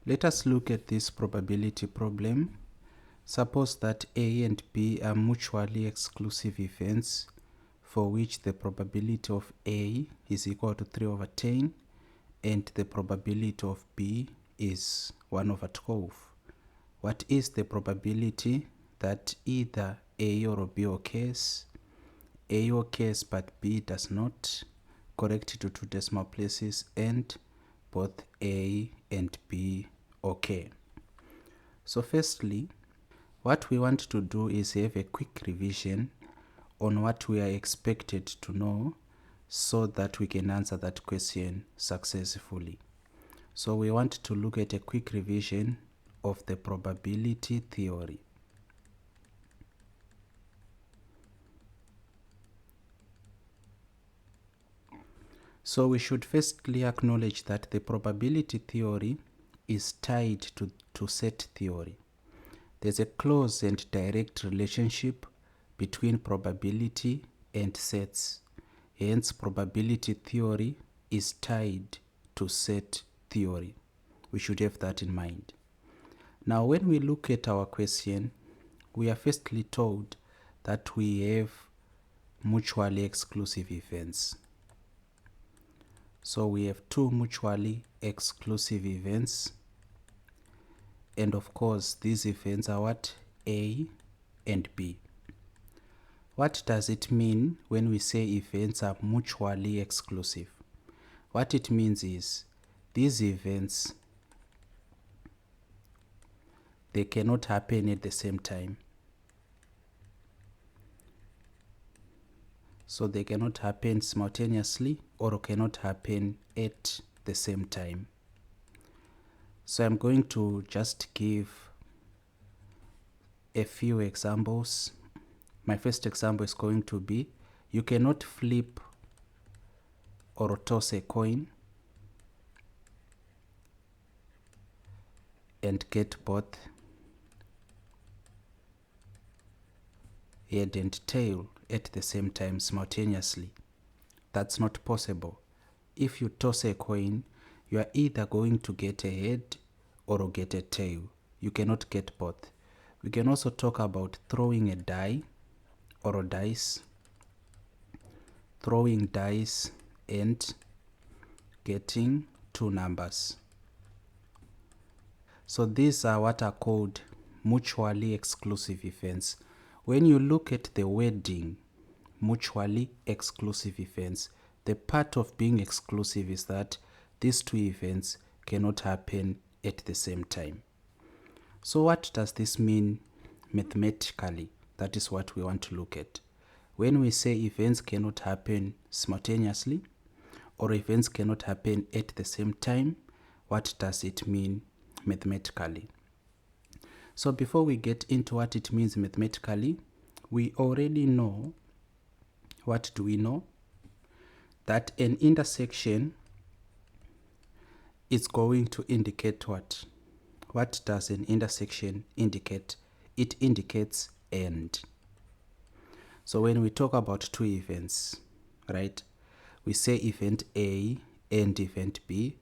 Let us look at this probability problem. Suppose that A and B are mutually exclusive events for which the probability of A is equal to 3 over 10 and the probability of B is 1 over 12. What is the probability that either A or B occurs? A occurs but B does not, correct to 2 decimal places, and both A and B occur. So firstly, what we want to do is have a quick revision on what we are expected to know so that we can answer that question successfully. So we want to look at a quick revision of the probability theory. So we should firstly acknowledge that the probability theory is tied to set theory. There's a close and direct relationship between probability and sets. Hence, probability theory is tied to set theory. We should have that in mind. Now, when we look at our question, we are firstly told that we have mutually exclusive events. So we have two mutually exclusive events. And of course, these events are what? A and B. What does it mean when we say events are mutually exclusive? What it means is these events, they cannot happen at the same time. So they cannot happen simultaneously or cannot happen at the same time. So I'm going to just give a few examples. My first example is going to be, you cannot flip or toss a coin and get both head and tail at the same time simultaneously. That's not possible. If you toss a coin, you are either going to get a head or get a tail. You cannot get both. We can also talk about throwing a die or a dice, throwing dice and getting two numbers. So these are what are called mutually exclusive events. When you look at the wording, mutually exclusive events, the part of being exclusive is that these two events cannot happen at the same time. So what does this mean mathematically? That is what we want to look at. When we say events cannot happen simultaneously or events cannot happen at the same time, what does it mean mathematically? So before we get into what it means mathematically, we already know, what do we know? That an intersection is going to indicate what? What does an intersection indicate? It indicates and. So when we talk about two events, right, we say event A and event B.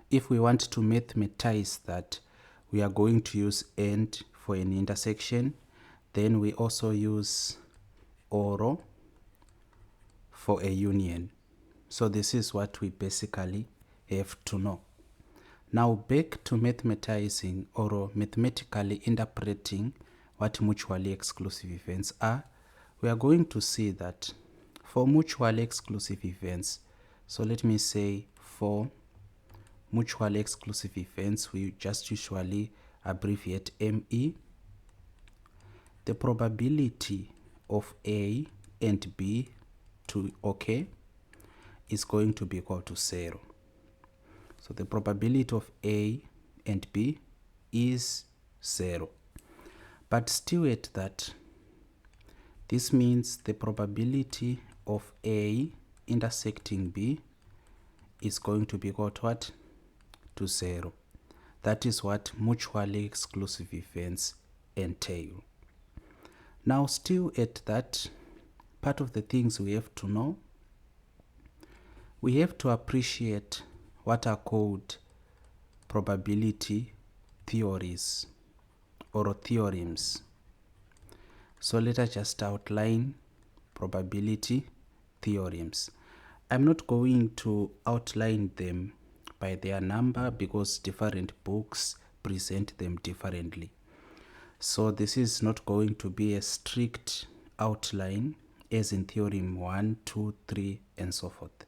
If we want to mathematize that, we are going to use and for an intersection. Then we also use or for a union. So this is what we basically have to know. Now back to mathematizing or mathematically interpreting what mutually exclusive events are. We are going to see that for mutually exclusive events, so let me say for mutually exclusive events, we just usually abbreviate ME. The probability of A and B to occur is going to be equal to 0. So the probability of A and B is 0. But still at that, this means the probability of A intersecting B is going to be equal to what? To 0. That is what mutually exclusive events entail. Now still at that, part of the things we have to know, we have to appreciate what are called probability theories or theorems. So let us just outline probability theorems. I'm not going to outline them by their number because different books present them differently. So this is not going to be a strict outline as in theorem 1, 2, 3 and so forth.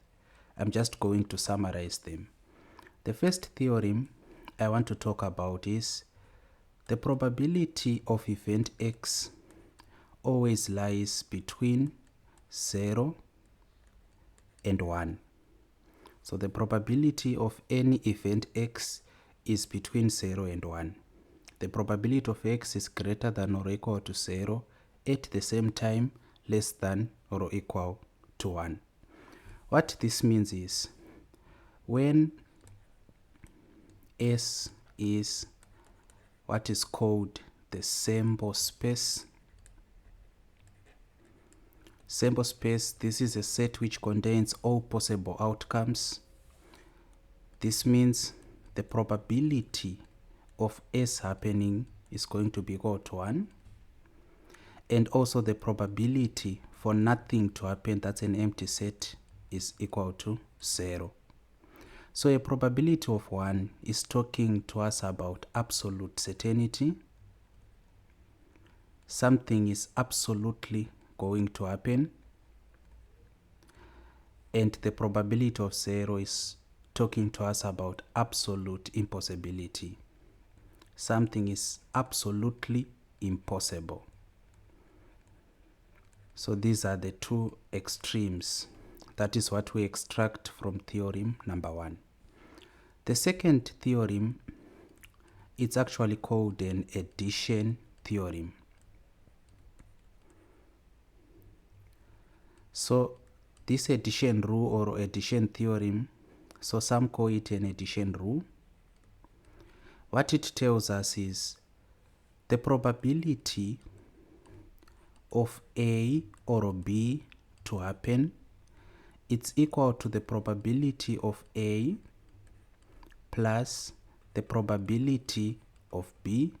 I'm just going to summarize them. The first theorem I want to talk about is the probability of event X always lies between 0 and 1. So the probability of any event X is between 0 and 1. The probability of X is greater than or equal to 0, at the same time less than or equal to 1. What this means is when S is what is called the sample space. Sample space, this is a set which contains all possible outcomes. This means the probability of S happening is going to be equal to 1. And also the probability for nothing to happen, that's an empty set, is equal to 0. So a probability of 1 is talking to us about absolute certainty. Something is absolutely going to happen. And the probability of 0 is talking to us about absolute impossibility. Something is absolutely impossible. So these are the two extremes. That is what we extract from theorem number 1. The second theorem, it's actually called an addition theorem. So this addition rule or addition theorem, so some call it an addition rule. What it tells us is the probability of A or B to happen, it's equal to the probability of A plus the probability of B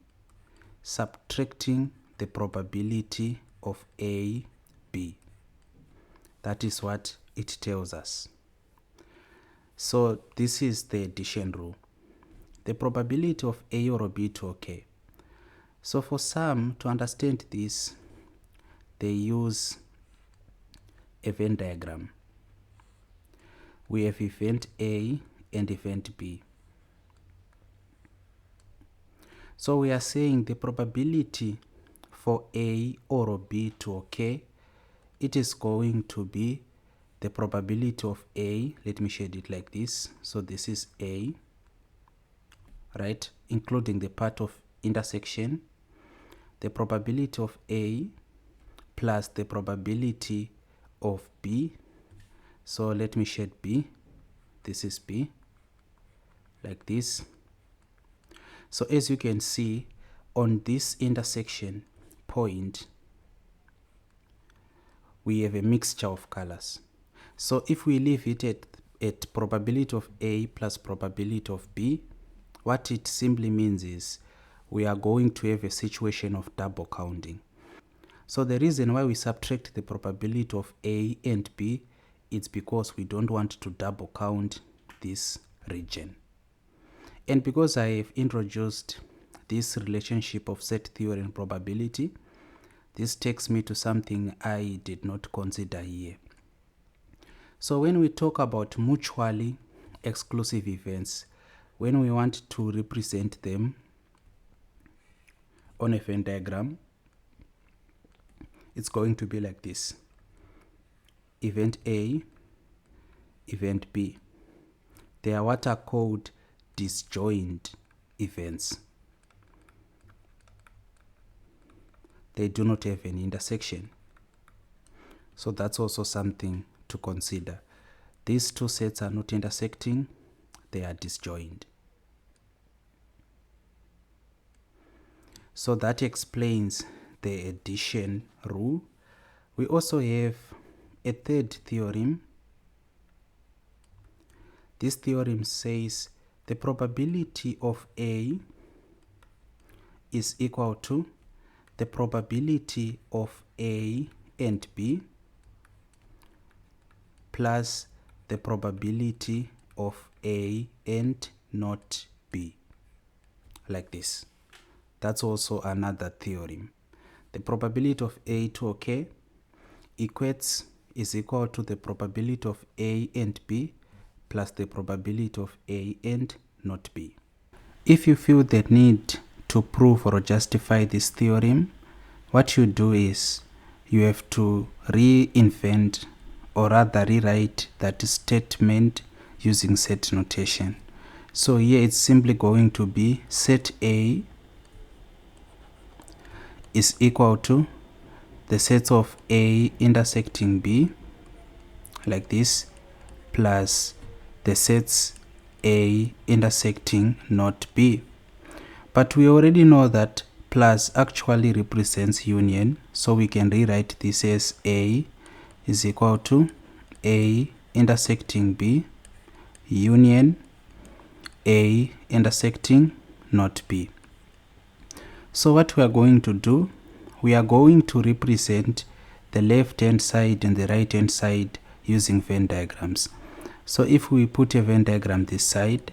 subtracting the probability of A, B. That is what it tells us. So this is the addition rule. The probability of A or B to occur. So for some, to understand this, they use a Venn diagram. We have event A and event B. So we are saying the probability for A or B to occur, it is going to be the probability of A. Let me shade it like this. So this is A, right? Including the part of intersection. The probability of A plus the probability of B. So let me shade B. This is B, like this. So as you can see, on this intersection point, we have a mixture of colors. So if we leave it at probability of A plus probability of B, what it simply means is we are going to have a situation of double counting. So the reason why we subtract the probability of A and B, it's because we don't want to double count this region. And because I have introduced this relationship of set theory and probability, this takes me to something I did not consider here. So when we talk about mutually exclusive events, when we want to represent them on a Venn diagram, it's going to be like this. Event A, event B. They are what are called disjoint events. They do not have an intersection. So that's also something to consider. These two sets are not intersecting, they are disjoint. So that explains the addition rule. We also have a third theorem. This theorem says the probability of A is equal to the probability of A and B plus the probability of A and not B, like this. That's also another theorem. The probability of A to occur is equal to the probability of A and B plus the probability of A and not B. If you feel the need to prove or justify this theorem, what you do is you have to reinvent or rather rewrite that statement using set notation. So here it's simply going to be set A is equal to the sets of A intersecting B, like this, plus the sets A intersecting not B. But we already know that plus actually represents union, so we can rewrite this as A is equal to A intersecting B union A intersecting not B. So what we are going to do, we are going to represent the left hand side and the right hand side using Venn diagrams. So if we put a Venn diagram this side,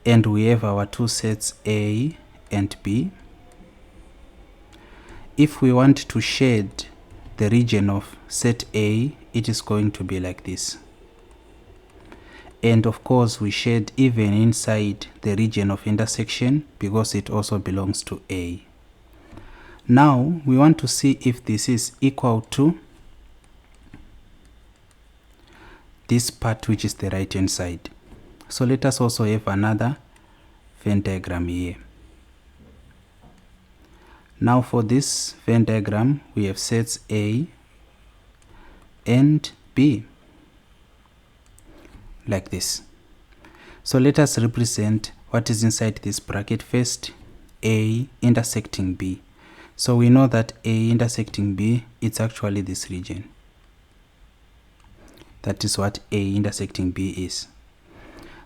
and we have our two sets A and B, if we want to shade the region of set A, it is going to be like this. And of course we shade even inside the region of intersection because it also belongs to A. Now we want to see if this is equal to this part, which is the right hand side. So let us also have another Venn diagram here. Now for this Venn diagram, we have sets A and B, like this. So let us represent what is inside this bracket first, A intersecting B. So we know that A intersecting B, it's actually this region. That is what A intersecting B is.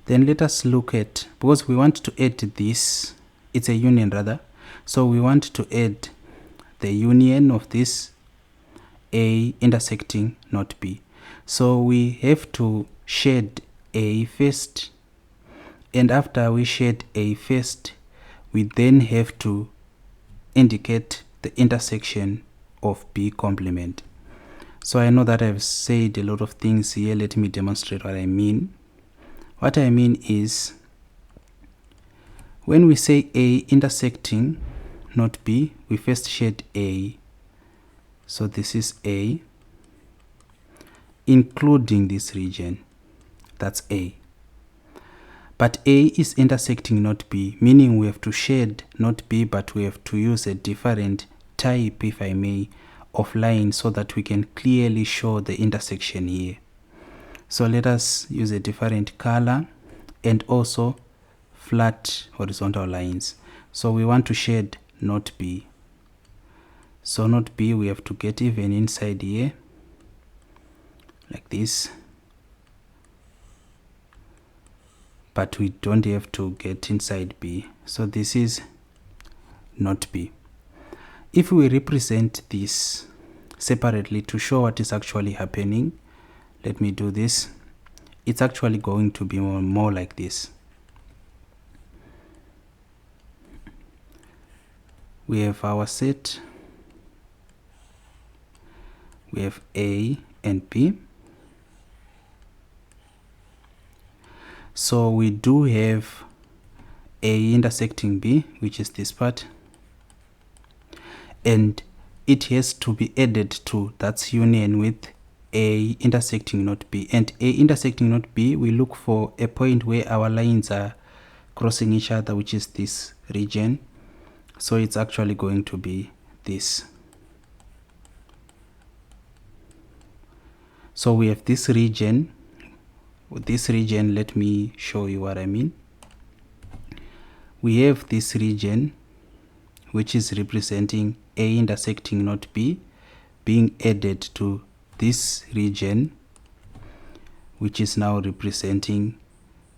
Then let us look at, because we want to add this, it's a union rather, so we want to add the union of this A intersecting not B. So we have to shade A first, and after we shade A first, we then have to indicate the intersection of B complement. So I know that I've said a lot of things here. Let me demonstrate what I mean. What I mean is, when we say A intersecting not B, we first shade A. So this is A, including this region. That's A. But A is intersecting not B, meaning we have to shade not B, but we have to use a different type, if I may, of line so that we can clearly show the intersection here. So let us use a different color and also flat horizontal lines. So we want to shade not B. So not B, we have to get even inside here, like this. But we don't have to get inside B. So this is not B. If we represent this separately to show what is actually happening, let me do this. It's actually going to be more like this. We have our set. We have A and B. So we do have A intersecting B, which is this part. And it has to be added to that's union with A intersecting not B. And A intersecting not B, we look for a point where our lines are crossing each other, which is this region. So it's actually going to be this. So we have this region. With this region, let me show you what I mean. We have this region, which is representing A intersecting not B, being added to this region, which is now representing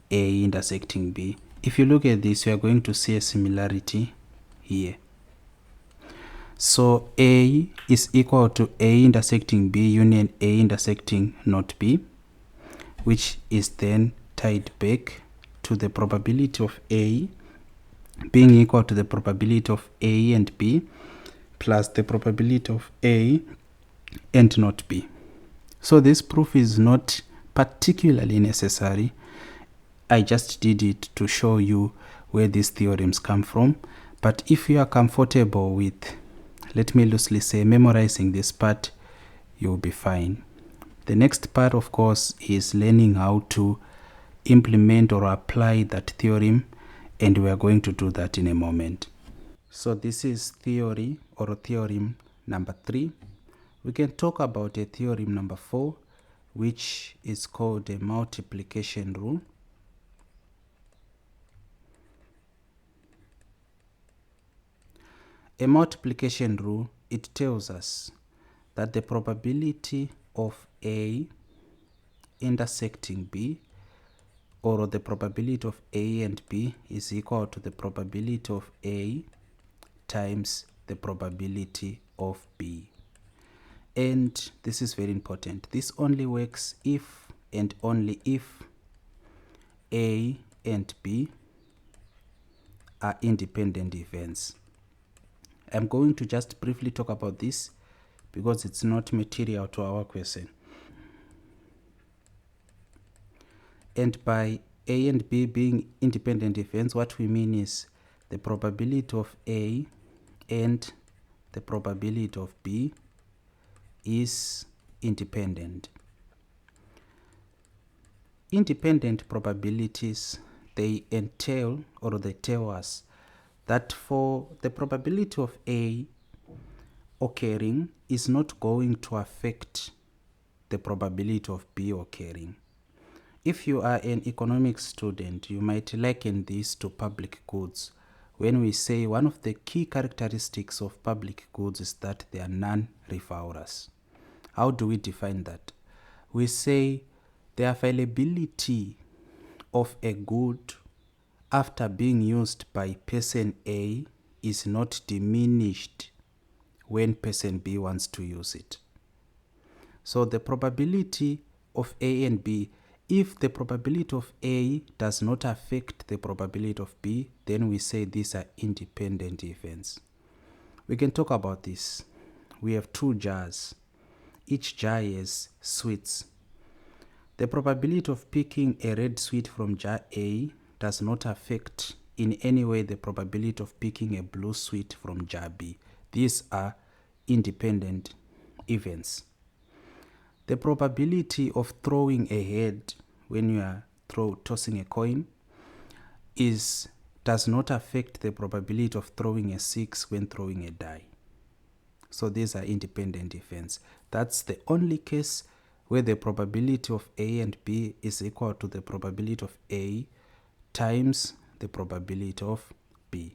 A intersecting B. If you look at this, you are going to see a similarity here. So A is equal to A intersecting B union A intersecting not B, which is then tied back to the probability of A being equal to the probability of A and B plus the probability of A and not B. So this proof is not particularly necessary. I just did it to show you where these theorems come from. But if you are comfortable with, let me loosely say, memorizing this part, you'll be fine. The next part, of course, is learning how to implement or apply that theorem, and we are going to do that in a moment. So this is theory or theorem number 3. We can talk about a theorem number 4, which is called a multiplication rule. A multiplication rule, it tells us that the probability of A intersecting B, or the probability of A and B, is equal to the probability of A times the probability of B. And this is very important. This only works if and only if A and B are independent events. I'm going to just briefly talk about this because it's not material to our question. And by A and B being independent events, what we mean is the probability of A and the probability of B is independent. Independent probabilities, they entail, or they tell us that for the probability of A occurring is not going to affect the probability of B occurring. If you are an economics student, you might liken this to public goods. When we say one of the key characteristics of public goods is that they are non-refoulerous. How do we define that? We say the availability of a good after being used by person A is not diminished when person B wants to use it. So the probability of A and B, if the probability of A does not affect the probability of B, then we say these are independent events. We can talk about this. We have 2 jars. Each jar has sweets. The probability of picking a red sweet from jar A does not affect in any way the probability of picking a blue sweet from jar B. These are independent events. The probability of throwing a head when you are tossing a coin does not affect the probability of throwing a 6 when throwing a die. So these are independent events. That's the only case where the probability of A and B is equal to the probability of A times the probability of B.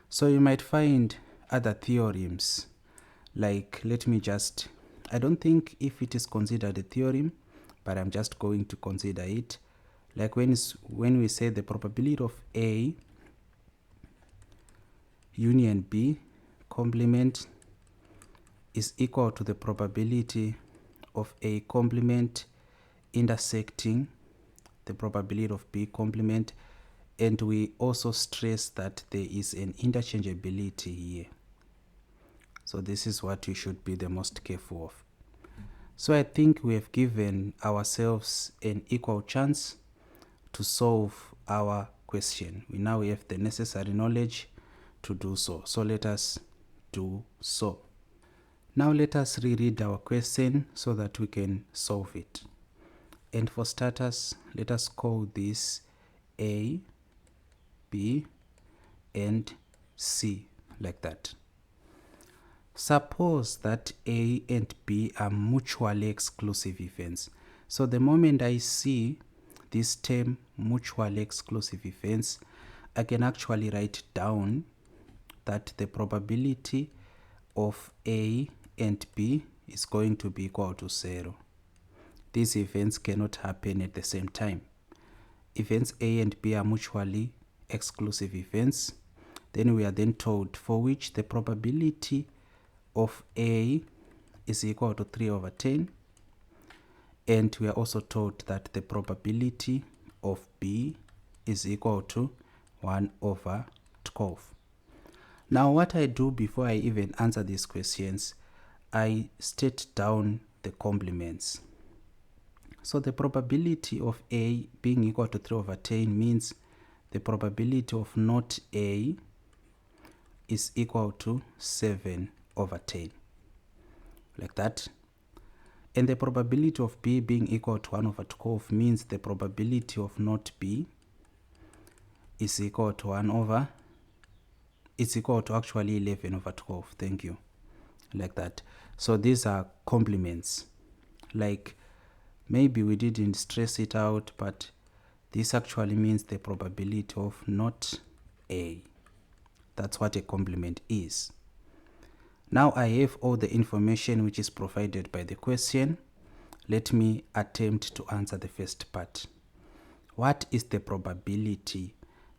So you might find other theorems, like, I don't think if it is considered a theorem, but I'm just going to consider it. Like when we say the probability of A union B complement is equal to the probability of A complement intersecting the probability of B complement, and we also stress that there is an interchangeability here. So this is what you should be the most careful of. So I think we have given ourselves an equal chance to solve our question. We now have the necessary knowledge to do so. So let us do so. Now let us reread our question so that we can solve it. And for starters, let us call this A, B, and C, like that. Suppose that A and B are mutually exclusive events. So the moment I see this term mutually exclusive events, I can actually write down that the probability of A and B is going to be equal to 0. these events cannot happen at the same time. Events A and B are mutually exclusive events. Then we are then told for which the probability of A is equal to 3 over 10. And we are also told that the probability of B is equal to 1 over 12. Now what I do before I even answer these questions, I state down the complements. So the probability of A being equal to 3 over 10 means the probability of not A is equal to 7 over 10. Like that. And the probability of B being equal to 1 over 12 means the probability of not B is equal to 1 over, it's equal to actually 11 over 12. Thank you. Like that. So these are complements. Like maybe we didn't stress it out, but this actually means the probability of not A. That's what a complement is. Now I have all the information which is provided by the question. Let me attempt to answer the first part. What is the probability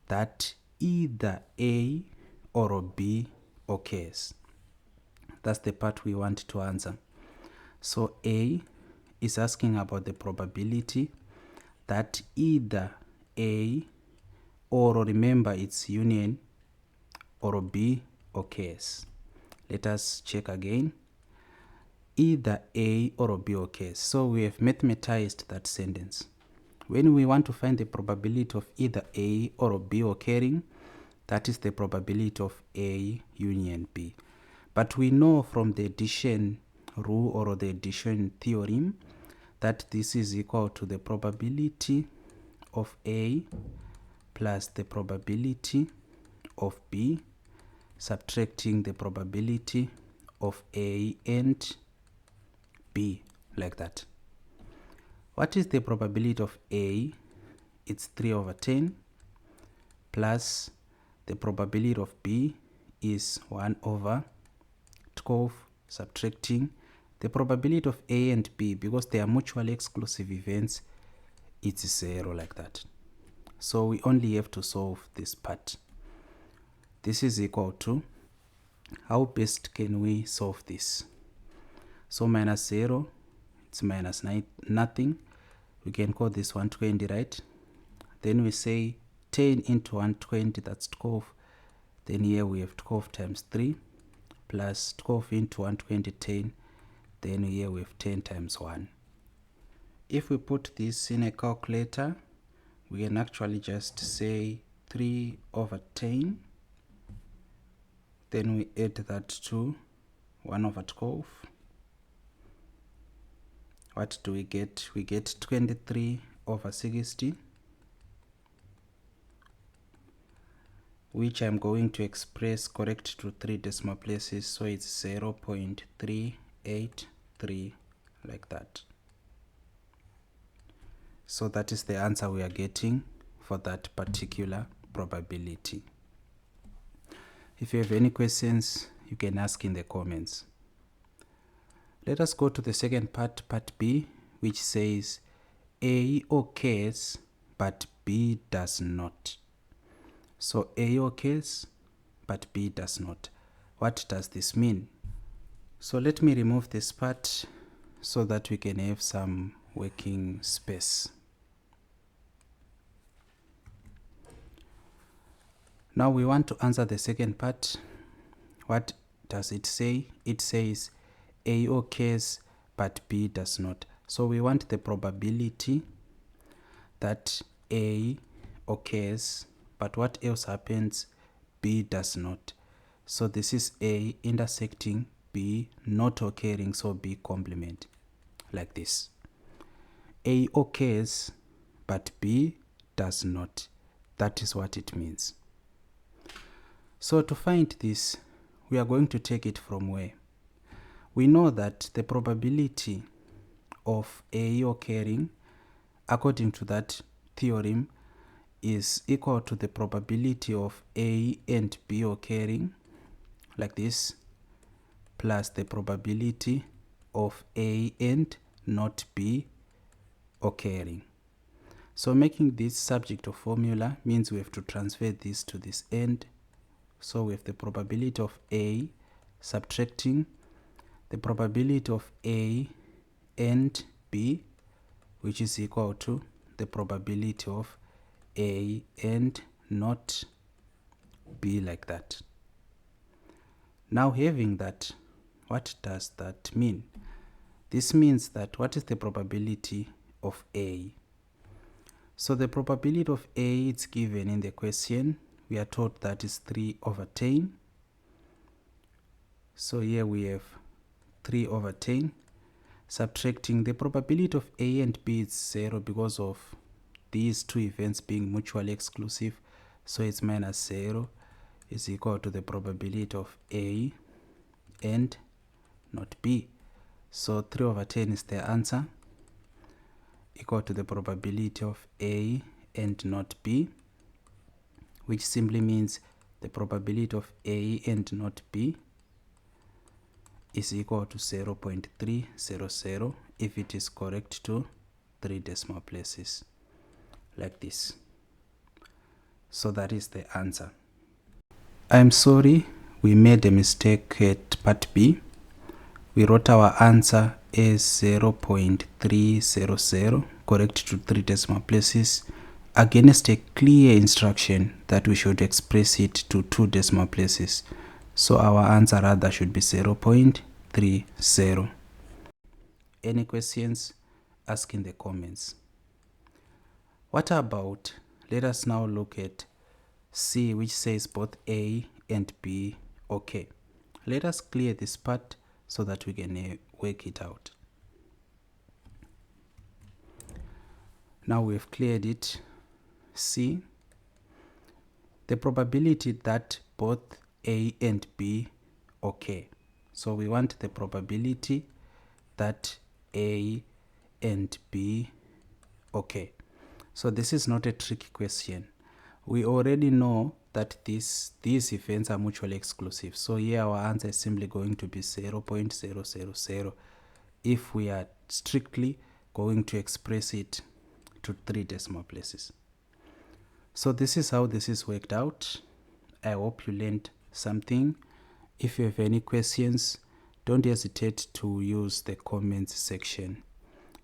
that either A or B occurs? That's the part we want to answer. So A is asking about the probability that either A or, remember, it's union, or B occurs. Let us check again. Either A or B occurs. So we have mathematized that sentence. When we want to find the probability of either A or B occurring, that is the probability of A union B. But we know from the addition rule or the addition theorem that this is equal to the probability of A plus the probability of B subtracting the probability of A and B, like that. What is the probability of A? It's 3 over 10 plus the probability of B is 1 over 12 subtracting the probability of A and B, because they are mutually exclusive events, it's 0, like that. So we only have to solve this part. This is equal to, how best can we solve this? So minus 0, it's minus nothing. We can call this 120, right? Then we say 10 into 120, that's 12. Then here we have 12 times 3 plus 12 into 120, 10. Then here we have 10 times 1. If we put this in a calculator, we can actually just say 3 over 10. Then we add that to 1 over 12. What do we get? We get 23 over 60, which I'm going to express correct to 3 decimal places, so it's 0.383, like that. So that is the answer we are getting for that particular probability. If you have any questions, you can ask in the comments. Let us go to the second part, part B, which says A occurs but B does not. So A occurs but B does not. What does this mean? So let me remove this part so that we can have some working space. Now we want to answer the second part. What does it say? It says A occurs but B does not. So we want the probability that A occurs, but what else happens? B does not. So this is A intersecting B not occurring, so B complement, like this. A occurs but B does not. That is what it means. So to find this, we are going to take it from where? We know that the probability of A occurring, according to that theorem, is equal to the probability of A and B occurring, like this, plus the probability of A and not B, occurring. So making this subject of formula means we have to transfer this to this end. So we have the probability of A subtracting the probability of A and B, which is equal to the probability of A and not B, like that. Now having that, what does that mean? This means that what is the probability of A? So the probability of A is given in the question. We are told that is 3/10. So here we have 3/10. Subtracting the probability of A and B is 0 because of these two events being mutually exclusive. So it's minus 0 is equal to the probability of A and not B. So 3/10 is the answer, equal to the probability of A and not B, which simply means the probability of A and not B is equal to 0.300 if it is correct to 3 decimal places, like this. So that is the answer. I'm sorry, we made a mistake at part B. We wrote our answer as 0.300, correct to 3 decimal places, against a clear instruction that we should express it to 2 decimal places. So our answer rather should be 0.30. Any questions? Ask in the comments. What about, let us now look at C, which says both A and B okay. Let us clear this part so that we can work it out. Now we've cleared it. C, the probability that both A and B okay. So we want the probability that A and B okay. So this is not a tricky question. We already know that these events are mutually exclusive. So here our answer is simply going to be 0.000 if we are strictly going to express it to 3 decimal places. So this is how this is worked out. I hope you learned something. If you have any questions, don't hesitate to use the comments section.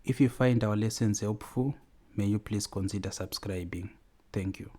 If you find our lessons helpful, may you please consider subscribing. Thank you.